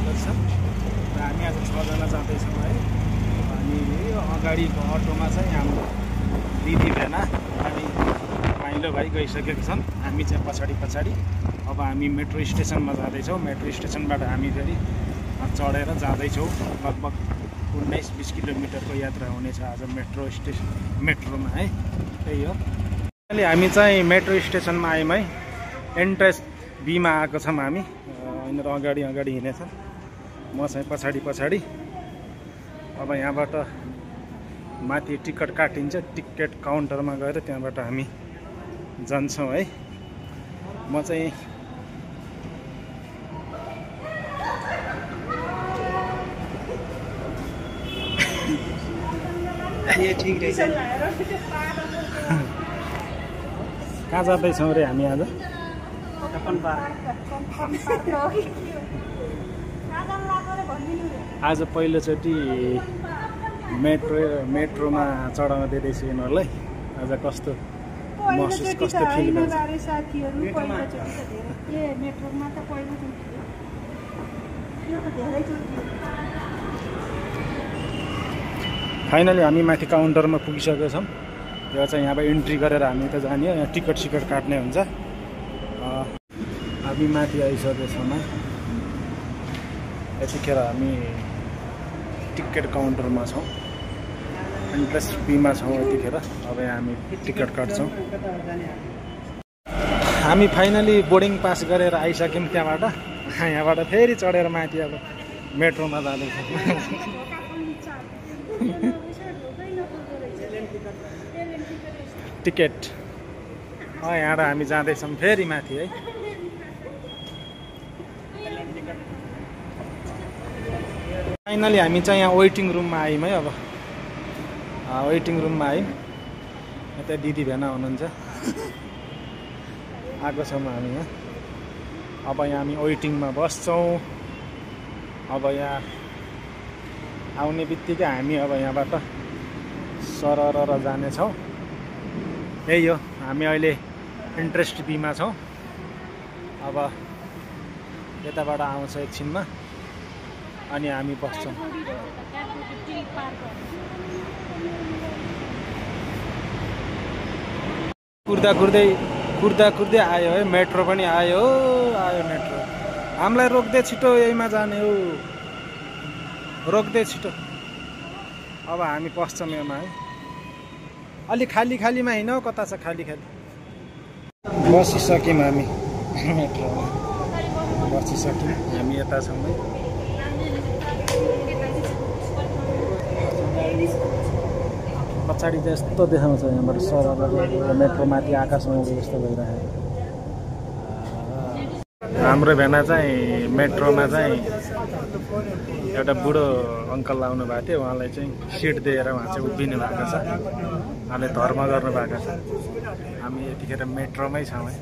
आएको छ र हामी आज 6 जना जाँदैछौँ है। अनि यो अगाडिको अटोमा चाहिँ हाम्रो दिदी भेना अनि माइलो भाइ गइसकेका छन्। हामी चाहिँ पछाडि अब हामी मेट्रो स्टेसनमा जाँदैछौँ। मेट्रो स्टेसनबाट हामी फेरि चढेर जाँदैछौँ। लगभग 19-20 किलोमिटरको यात्रा हुनेछ आज मेट्रोमा है। त्यही हो। अहिले हामी चाहिँ मेट्रो स्टेसनमा आयौँ है। एन्ट्रेन्स बीमा आएको छौँ हामी। यिनीहरू अगाडि हिँडेछन्, म चाहिँ पछाडि। अब यहाँबाट माथि टिकट काटिन्छ। टिकट काउन्टरमा गएर त्यहाँबाट हामी जान्छौँ है। म चाहिँ कहाँ जाँदैछौँ रे हामी आज? आज पहिलोचोटि मेट्रोमा चढाउन दिँदैछु यिनीहरूलाई। आज कस्तो महसुस, कस्तो फिल गर्छ? फाइनली हामी माथि काउन्टरमा पुगिसकेका छौँ। यो चाहिँ यहाँबाट इन्ट्री गरेर हामी त जाने हो। यहाँ टिकट काट्ने हुन्छ। हामी माथि आइसकेका छौँ। यतिखेर हामी टिकट काउन्टरमा छौँ। एन्ट्रेन्स बीमा छौँ यतिखेर। अब यहाँ हामी टिकट काट्छौँ। हामी फाइनली बोर्डिङ पास गरेर आइसक्यौँ त्यहाँबाट। यहाँबाट फेरि चढेर माथि अब मेट्रोमा जाँदैछौँ। टिकट यहाँबाट हामी जाँदैछौँ फेरि माथि है। फाइनली हामी चाहिँ यहाँ वेटिङ रुममा आयौँ है। अब वेटिङ रुममा आयौँ। यता दिदी भेना हुनुहुन्छ, आएको छौँ हामी यहाँ। अब यहाँ हामी वेटिङमा बस्छौँ। अब यहाँ आउने बित्तिकै हामी अब यहाँबाट सरर जानेछौँ। यही हो, हामी अहिले इन्ट्रेस्ट बीमा छौँ। अब यताबाट आउँछ एकछिनमा अनि हामी बस्छौँ। कुर्दै आयो है। मेट्रो पनि आयो मेट्रो। हामीलाई रोक्दै छिटो यहीमा जाने हो, रोक्दै छिटो। अब हामी पस्छौँ यसमा है। अलि खालीमा हिँड्यौँ। कता छ खाली बसिसक्यौँ हामी मेट्रोमा। बसिसक्यौँ हामी। यता छौँ है। पछाडि चाहिँ यस्तो देखाउँछ यहाँबाट सरर मेट्रो माथि आकाशमा जस्तो भइरहेको। हाम्रो भेना चाहिँ मेट्रोमा चाहिँ एउटा बुढो अङ्कल आउनु भएको थियो। उहाँलाई चाहिँ सिट दिएर उहाँ चाहिँ उभिनु भएको छ। उहाँले धर्म गर्नुभएको छ। हामी यतिखेर मेट्रोमै छौँ है।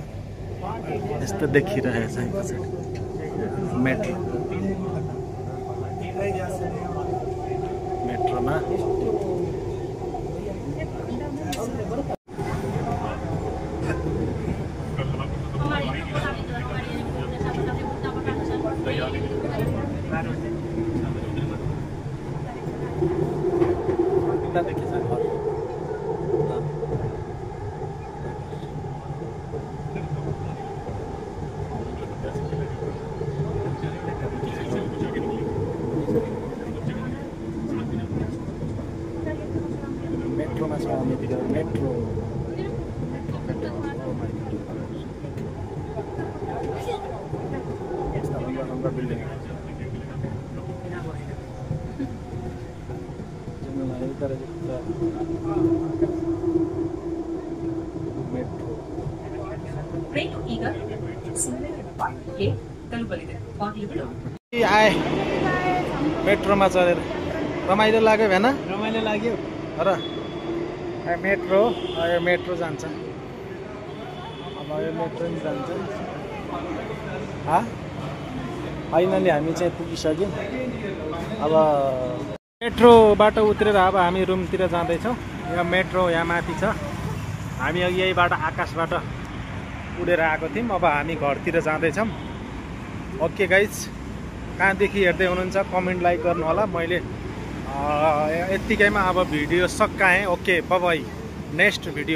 यस्तो देखिरहेको छ पछाडि मेट्रोमा। मेट्रोमा छ हामी। मेट्रो बिल्डिङ आए मेट्रोमा चढेर रमाइलो लाग्यो भएन? रमाइलो लाग्यो र मेट्रो जान्छ। अब यो मेट्रो नि जान्छ। फाइनली हामी चाहिँ पुगिसक्यौँ। अब मेट्रोबाट उत्रेर अब हामी रुमतिर जाँदैछौँ। यहाँ मेट्रो यहाँ माथि छ। हामी यहीबाट आकाशबाट उडेर आएको थियौँ। अब हामी घरतिर जाँदैछौँ। ओके गाइज, कहाँदेखि हेर्दै हुनुहुन्छ कमेन्ट लाइक गर्नु होला। मैले यत्तिकैमा अब भिडियो सकाएँ। Okay bye bye, next video